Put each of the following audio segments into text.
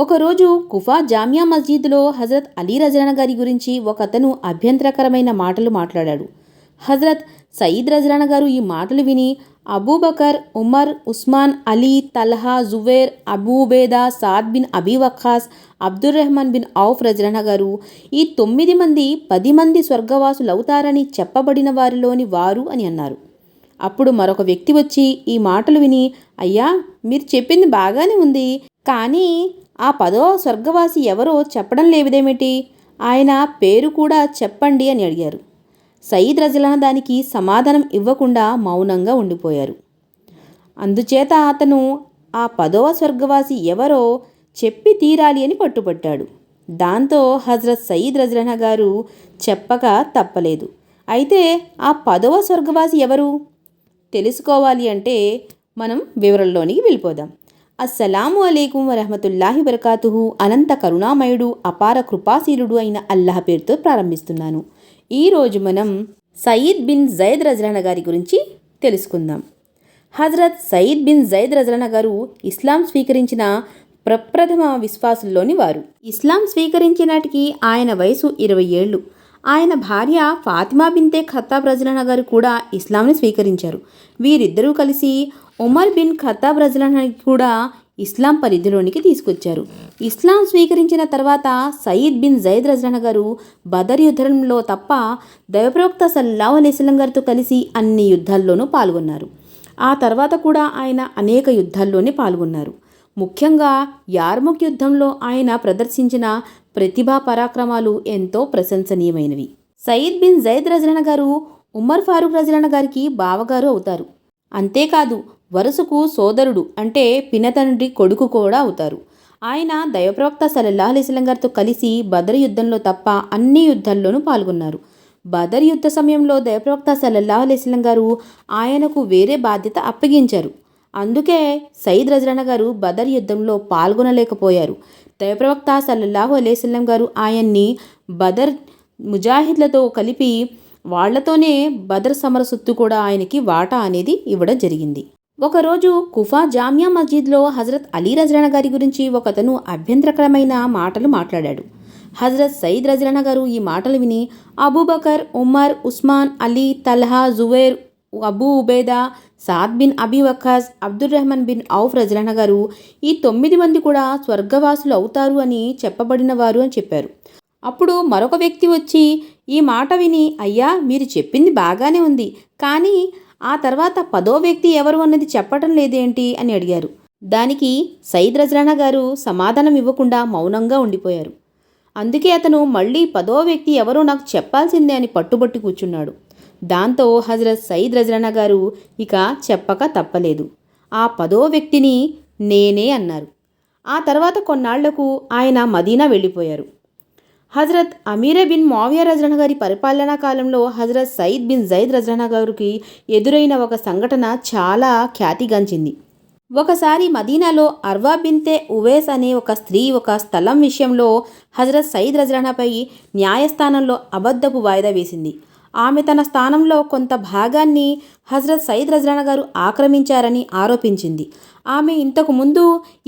ఒకరోజు కుఫా జామియా మస్జిద్లో హజరత్ అలీ రజానా గారి గురించి ఒకతను అభ్యంతరకరమైన మాటలు మాట్లాడాడు. హజరత్ సయీద్ రజానా గారు ఈ మాటలు విని Abu Bakr, Umar, Usman, Ali, Talha, Zubair, Abu Ubaidah, Saad bin Abi Waqqas, Abdur Rahman bin Auf రజానా గారు ఈ 9 మంది 10 మంది స్వర్గవాసులవుతారని చెప్పబడిన వారిలోని వారు అని అన్నారు. అప్పుడు మరొక వ్యక్తి వచ్చి ఈ మాటలు విని, అయ్యా, మీరు చెప్పింది బాగానే ఉంది, కానీ ఆ 10వ స్వర్గవాసి ఎవరో చెప్పడం లేదేమిటి? ఆయన పేరు కూడా చెప్పండి అని అడిగారు. సయీద్ రజానా దానికి సమాధానం ఇవ్వకుండా మౌనంగా ఉండిపోయారు. అందుచేత అతను ఆ 10వ స్వర్గవాసి ఎవరో చెప్పి తీరాలి అని పట్టుపట్టాడు. దాంతో హజరత్ సయీద్ రజానా గారు చెప్పక తప్పలేదు. అయితే ఆ 10వ స్వర్గవాసి ఎవరు తెలుసుకోవాలి అంటే మనం వివరంలోనికి వెళ్ళిపోదాం. అస్సలాము అలైకుం వరహమతుల్లాహి వబరకాతుహు. అనంత కరుణామయుడు, అపార కృపాశీలుడు అయిన అల్లాహ్ పేరుతో ప్రారంభిస్తున్నాను. ఈరోజు మనం సయీద్ బిన్ జైద్ రజానా గారి గురించి తెలుసుకుందాం. హజరత్ సయీద్ బిన్ జైద్ రజానా గారు ఇస్లాం స్వీకరించిన ప్రప్రథమ విశ్వాసుల్లోని వారు. ఇస్లాం స్వీకరించినాటికి ఆయన వయసు 20 ఏళ్ళు. ఆయన భార్య ఫాతిమా బిన్తే ఖత్తాబ్ రజానా గారు కూడా ఇస్లాంని స్వీకరించారు. వీరిద్దరూ కలిసి ఉమర్ బిన్ ఖత్తాబ్ రజానాని కూడా ఇస్లాం పరిధిలోనికి తీసుకొచ్చారు. ఇస్లాం స్వీకరించిన తర్వాత సయీద్ బిన్ జైద్ రజానా గారు బదర్ యుద్ధంలో తప్ప దైవప్రవక్త సల్లల్లాహు అలైహి వసల్లం గారితో కలిసి అన్ని యుద్ధాల్లోనూ పాల్గొన్నారు. ఆ తర్వాత కూడా ఆయన అనేక యుద్ధాల్లోనే పాల్గొన్నారు. ముఖ్యంగా యార్ముక్ యుద్ధంలో ఆయన ప్రదర్శించిన ప్రతిభా పరాక్రమాలు ఎంతో ప్రశంసనీయమైనవి. సయీద్ బిన్ జైద్ రజానా గారు ఉమర్ ఫారూక్ రజానా గారికి బావగారు అవుతారు. అంతేకాదు వరుసకు సోదరుడు అంటే పినతండ్రి కొడుకు కూడా అవుతారు. ఆయన దైవప్రవక్త సల్లల్లాహు అలైహి వసల్లం గారితో కలిసి బదర్ యుద్ధంలో తప్ప అన్ని యుద్ధాల్లోనూ పాల్గొన్నారు. బదర్ యుద్ధ సమయంలో దైవప్రవక్త సల్లల్లాహు అలైహి వసల్లం గారు ఆయనకు వేరే బాధ్యత అప్పగించారు. అందుకే సయీద్ రజానా గారు బదర్ యుద్ధంలో పాల్గొనలేకపోయారు. దైవప్రవక్త సల్లల్లాహు అలైహి వసల్లం గారు ఆయన్ని బదర్ ముజాహిద్లతో కలిపి వాళ్లతోనే బదర్ సమర సొత్తు కూడా ఆయనకి వాటా అనేది ఇవ్వడం జరిగింది. ఒకరోజు కుఫా జామియా మస్జిద్లో హజరత్ అలీ రజానా గారి గురించి ఒకతను అభ్యంతరకరమైన మాటలు మాట్లాడాడు. హజరత్ సయీద్ రజానా గారు ఈ మాటలు విని Abu Bakr, Umar, Usman, Ali, Talha, Zubair, Abu Ubaidah, Saad bin Abi Waqqas, Abdur Rahman bin Auf రజానా గారు ఈ 9 మంది కూడా స్వర్గవాసులు అవుతారు అని చెప్పబడిన వారు అని చెప్పారు. అప్పుడు మరొక వ్యక్తి వచ్చి ఈ మాట విని, అయ్యా, మీరు చెప్పింది బాగానే ఉంది, కానీ ఆ తర్వాత 10వ వ్యక్తి ఎవరు అన్నది చెప్పటం లేదేంటి అని అడిగారు. దానికి సయీద్ రజానా గారు సమాధానం ఇవ్వకుండా మౌనంగా ఉండిపోయారు. అందుకే అతను మళ్ళీ 10వ వ్యక్తి ఎవరో నాకు చెప్పాల్సిందే అని పట్టుబట్టి కూర్చున్నాడు. దాంతో హజరత్ సయీద్ రజానా గారు ఇక చెప్పక తప్పలేదు. ఆ 10వ వ్యక్తిని నేనే అన్నారు. ఆ తర్వాత కొన్నాళ్లకు ఆయన మదీనా వెళ్ళిపోయారు. హజరత్ అమీరే బిన్ ముఆవియా రజానా గారి పరిపాలనా కాలంలో హజరత్ సయీద్ బిన్ జైద్ రజానా గారికి ఎదురైన ఒక సంఘటన చాలా ఖ్యాతిగాంచింది. ఒకసారి మదీనాలో అర్వా బిన్తే ఉవైస్ అనే ఒక స్త్రీ ఒక స్థలం విషయంలో హజరత్ సయీద్ రజానాపై న్యాయస్థానంలో అబద్ధపు వాయిదా వేసింది. ఆమె తన స్థానంలో కొంత భాగాన్ని హజరత్ సయీద్ రజానా గారు ఆక్రమించారని ఆరోపించింది. ఆమె ఇంతకు ముందు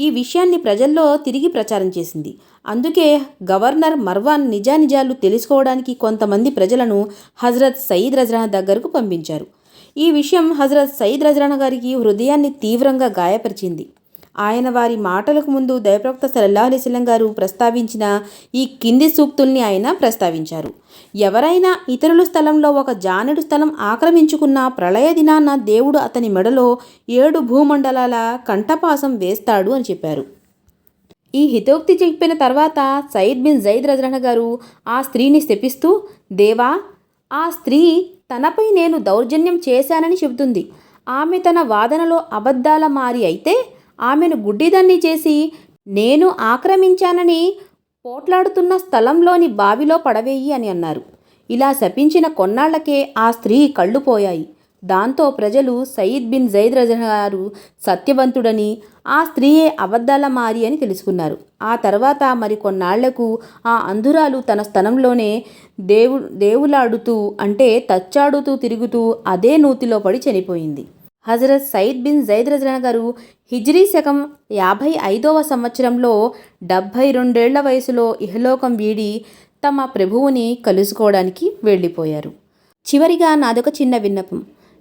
ఈ విషయాన్ని ప్రజల్లో తిరిగి ప్రచారం చేసింది. అందుకే గవర్నర్ మర్వాన్ నిజానిజాలు తెలుసుకోవడానికి కొంతమంది ప్రజలను హజరత్ సయీద్ రజానా దగ్గరకు పంపించారు. ఈ విషయం హజరత్ సయీద్ రజానా గారికి హృదయాన్ని తీవ్రంగా గాయపరిచింది. ఆయన వారి మాటలకు ముందు దైవప్రవక్త సల్లల్లాహు అలైహి వసల్లం గారు ప్రస్తావించిన ఈ కింది సూక్తుల్ని ఆయన ప్రస్తావించారు. ఎవరైనా ఇతరుల స్థలంలో ఒక జానెడు స్థలం ఆక్రమించుకున్న ప్రళయ దినాన దేవుడు అతని మెడలో 7 భూమండలాల కంఠపాసం వేస్తాడు అని చెప్పారు. ఈ హితోక్తి చెప్పిన తర్వాత సయీద్ బిన్ జైద్ రజానా గారు ఆ స్త్రీని శపిస్తూ, దేవా, ఆ స్త్రీ తనపై నేను దౌర్జన్యం చేశానని చెబుతుంది. ఆమె తన వాదనలో అబద్ధాల మారి అయితే ఆమెను గుడ్డిదాన్ని చేసి నేను ఆక్రమించానని పోట్లాడుతున్న స్థలంలోని బావిలో పడవేయి అని అన్నారు. ఇలా శపించిన కొన్నాళ్లకే ఆ స్త్రీ కళ్ళు పోయాయి. దాంతో ప్రజలు సయీద్ బిన్ జైద్ రజానా గారు సత్యవంతుడని, ఆ స్త్రీయే అబద్ధాల మారి అని తెలుసుకున్నారు. ఆ తర్వాత మరి కొన్నాళ్లకు ఆ అంధురాలు తన స్థలంలోనే దేవులాడుతూ అంటే తచ్చాడుతూ తిరుగుతూ అదే నూతిలో పడి చనిపోయింది. హజరత్ సయీద్ బిన్ జైద్ రజానా గారు హిజ్రీ శకం 55వ సంవత్సరంలో 72 వయసులో ఇహలోకం వీడి తమ ప్రభువుని కలుసుకోవడానికి వెళ్ళిపోయారు. చివరిగా నాదొక చిన్న విన్నపం.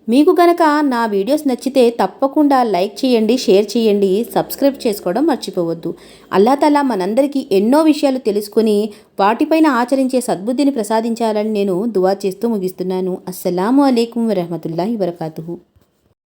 మీకు గనక నా వీడియోస్ నచ్చితే తప్పకుండా లైక్ చేయండి, షేర్ చేయండి, సబ్స్క్రైబ్ చేసుకోవడం మర్చిపోవద్దు. అల్లా తఆలా మనందరికీ ఎన్నో విషయాలు తెలుసుకుని వాటిపైన ఆచరించే సద్బుద్ధిని ప్రసాదించాలని నేను దువా చేస్తూ ముగిస్తున్నాను. అస్సలాము అలైకుం వరహ్మతుల్లాహి వబరకాతుహు.